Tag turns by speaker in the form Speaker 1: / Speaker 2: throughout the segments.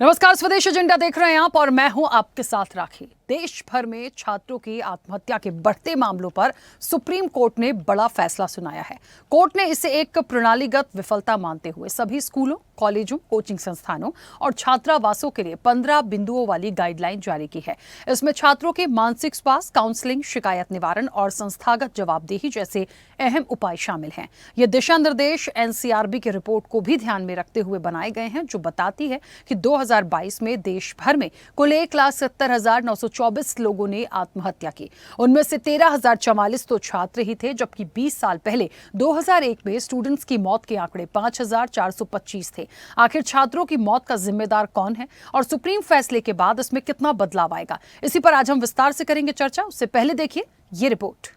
Speaker 1: नमस्कार, स्वदेश एजेंडा देख रहे हैं आप और मैं हूं आपके साथ राखी। देश भर में छात्रों की आत्महत्या के बढ़ते मामलों पर सुप्रीम कोर्ट ने बड़ा फैसला सुनाया है। कोर्ट ने इसे एक प्रणालीगत विफलता मानते हुए सभी स्कूलों, कॉलेजों, कोचिंग संस्थानों और छात्रावासों के लिए 15 बिंदुओं वाली गाइडलाइन जारी की है। इसमें छात्रों के मानसिक स्वास्थ्य, काउंसलिंग, शिकायत निवारण और संस्थागत जवाबदेही जैसे अहम उपाय शामिल हैं। ये दिशा निर्देश एनसीआरबी की रिपोर्ट को भी ध्यान में रखते हुए बनाए गए हैं, जो बताती है कि 2022 में देश भर में कुल 1,70,924 लोगों ने आत्महत्या की। उनमें से 13,044 तो छात्र ही थे, जबकि 20 साल पहले 2001 में स्टूडेंट्स की मौत के आंकड़े 5,425 थे। आखिर छात्रों की मौत का जिम्मेदार कौन है और सुप्रीम फैसले के बाद इसमें कितना बदलाव आएगा, इसी पर आज हम विस्तार से करेंगे चर्चा। उससे पहले देखिए ये रिपोर्ट।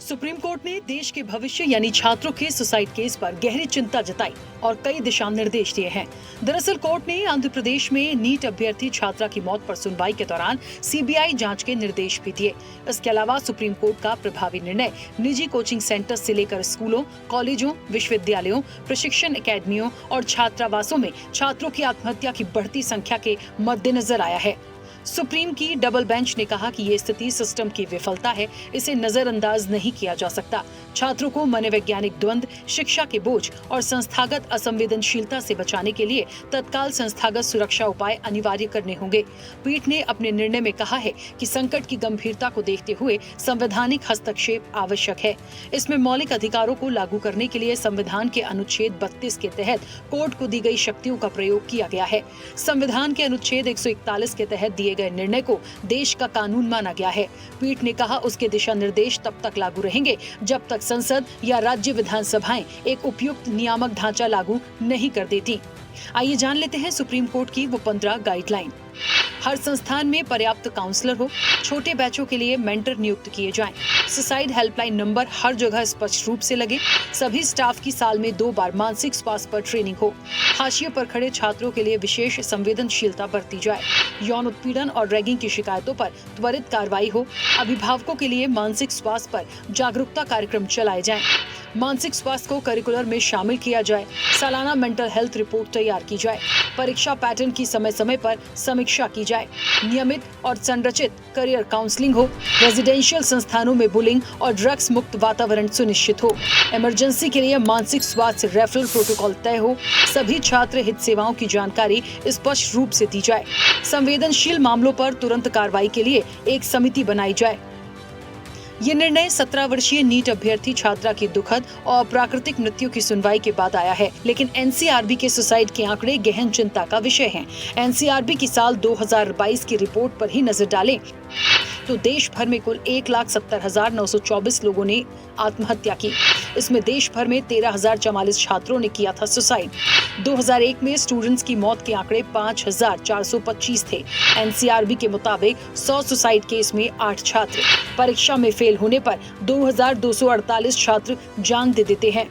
Speaker 1: सुप्रीम कोर्ट ने देश के भविष्य यानी छात्रों के सुसाइड केस पर गहरी चिंता जताई और कई दिशा निर्देश दिए हैं। दरअसल कोर्ट ने आंध्र प्रदेश में नीट अभ्यर्थी छात्रा की मौत पर सुनवाई के दौरान सीबीआई जांच के निर्देश भी दिए। इसके अलावा सुप्रीम कोर्ट का प्रभावी निर्णय निजी कोचिंग सेंटर से लेकर स्कूलों, कॉलेजों, विश्वविद्यालयों, प्रशिक्षण अकेडमियों और छात्रावासों में छात्रों की आत्महत्या की बढ़ती संख्या के मद्देनजर आया है। सुप्रीम की डबल बेंच ने कहा कि ये स्थिति सिस्टम की विफलता है, इसे नजरअंदाज नहीं किया जा सकता। छात्रों को मनोवैज्ञानिक द्वंद, शिक्षा के बोझ और संस्थागत असंवेदनशीलता से बचाने के लिए तत्काल संस्थागत सुरक्षा उपाय अनिवार्य करने होंगे। पीठ ने अपने निर्णय में कहा है कि संकट की गंभीरता को देखते हुए संवैधानिक हस्तक्षेप आवश्यक है। इसमें मौलिक अधिकारों को लागू करने के लिए संविधान के अनुच्छेद 32 के तहत कोर्ट को दी गई शक्तियों का प्रयोग किया गया है। संविधान के अनुच्छेद 141 के तहत दिए गए निर्णय को देश का कानून माना गया है। पीठ ने कहा उसके दिशा निर्देश तब तक लागू रहेंगे जब तक संसद या राज्य विधानसभाएं एक उपयुक्त नियामक ढांचा लागू नहीं कर देती। आइए जान लेते हैं सुप्रीम कोर्ट की वो 15 गाइडलाइन। हर संस्थान में पर्याप्त काउंसलर हो, छोटे बैचों के लिए मेंटर नियुक्त किए जाएं, सुसाइड हेल्पलाइन नंबर हर जगह स्पष्ट रूप से लगे, सभी स्टाफ की साल में 2 बार मानसिक स्वास्थ्य पर ट्रेनिंग हो, हाशिए पर खड़े छात्रों के लिए विशेष संवेदनशीलता बरती जाए, यौन उत्पीड़न और रैगिंग की शिकायतों पर त्वरित कार्रवाई हो, अभिभावकों के लिए मानसिक स्वास्थ्य पर जागरूकता कार्यक्रम चलाए जाएं, मानसिक स्वास्थ्य को करिकुलर में शामिल किया जाए, सालाना मेंटल हेल्थ रिपोर्ट तैयार की जाए, परीक्षा पैटर्न की समय समय पर समीक्षा की जाए, नियमित और संरचित करियर काउंसलिंग हो, रेजिडेंशियल संस्थानों में बुलिंग और ड्रग्स मुक्त वातावरण सुनिश्चित हो, इमरजेंसी के लिए मानसिक स्वास्थ्य रेफरल प्रोटोकॉल तय हो, सभी छात्र हित सेवाओं की जानकारी स्पष्ट रूप से दी जाए, संवेदनशील मामलों पर तुरंत कार्रवाई के लिए एक समिति बनाई जाए। ये निर्णय 17 वर्षीय नीट अभ्यर्थी छात्रा की दुखद और अप्राकृतिक मृत्यु की सुनवाई के बाद आया है, लेकिन एनसीआरबी के सुसाइड के आंकड़े गहन चिंता का विषय हैं। एनसीआरबी की साल 2022 की रिपोर्ट पर ही नजर डालें तो देश भर में कुल 1,70,924 लोगों ने आत्महत्या की। इसमें देश भर में 13,044 छात्रों ने किया था सुसाइड। 2001 में स्टूडेंट्स की मौत के आंकड़े 5,425 थे। एनसीआरबी के मुताबिक 100 सुसाइड केस में 8 छात्र, परीक्षा में फेल होने पर 2,248 छात्र जान दे देते हैं।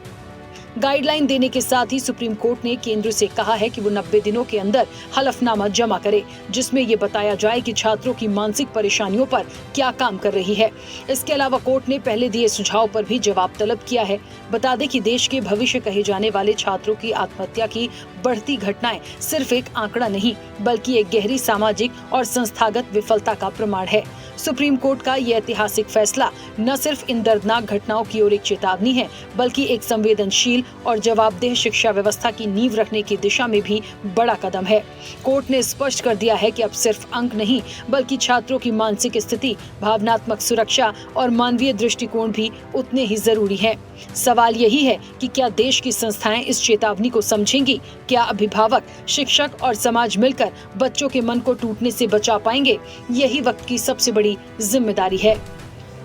Speaker 1: गाइडलाइन देने के साथ ही सुप्रीम कोर्ट ने केंद्र से कहा है कि वो 90 दिनों के अंदर हलफनामा जमा करे, जिसमें ये बताया जाए कि छात्रों की मानसिक परेशानियों पर क्या काम कर रही है। इसके अलावा कोर्ट ने पहले दिए सुझाव पर भी जवाब तलब किया है। बता दें कि देश के भविष्य कहे जाने वाले छात्रों की आत्महत्या की बढ़ती घटनाएं सिर्फ एक आंकड़ा नहीं, बल्कि एक गहरी सामाजिक और संस्थागत विफलता का प्रमाण है। सुप्रीम कोर्ट का यह ऐतिहासिक फैसला न सिर्फ इन दर्दनाक घटनाओं की ओर एक चेतावनी है, बल्कि एक संवेदनशील और जवाबदेह शिक्षा व्यवस्था की नींव रखने की दिशा में भी बड़ा कदम है। कोर्ट ने स्पष्ट कर दिया है कि अब सिर्फ अंक नहीं, बल्कि छात्रों की मानसिक स्थिति, भावनात्मक सुरक्षा और मानवीय दृष्टिकोण भी उतने ही जरूरी है। सवाल यही है कि क्या देश की संस्थाएं इस चेतावनी को समझेंगी? क्या अभिभावक, शिक्षक और समाज मिलकर बच्चों के मन को टूटने से बचा पाएंगे? यही वक्त की सबसे बड़ी जिम्मेदारी है।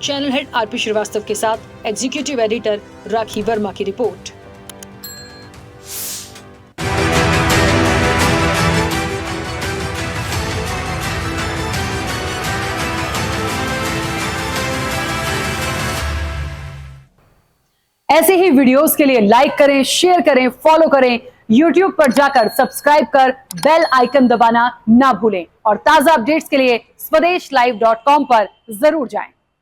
Speaker 1: चैनल हेड आरपी श्रीवास्तव के साथ एग्जीक्यूटिव एडिटर राखी वर्मा की रिपोर्ट। ऐसे ही वीडियोस के लिए लाइक करें, शेयर करें, फॉलो करें YouTube पर जाकर सब्सक्राइब कर बेल आइकन दबाना ना भूलें और ताजा अपडेट्स के लिए स्वदेशलाइव.com पर जरूर जाएं।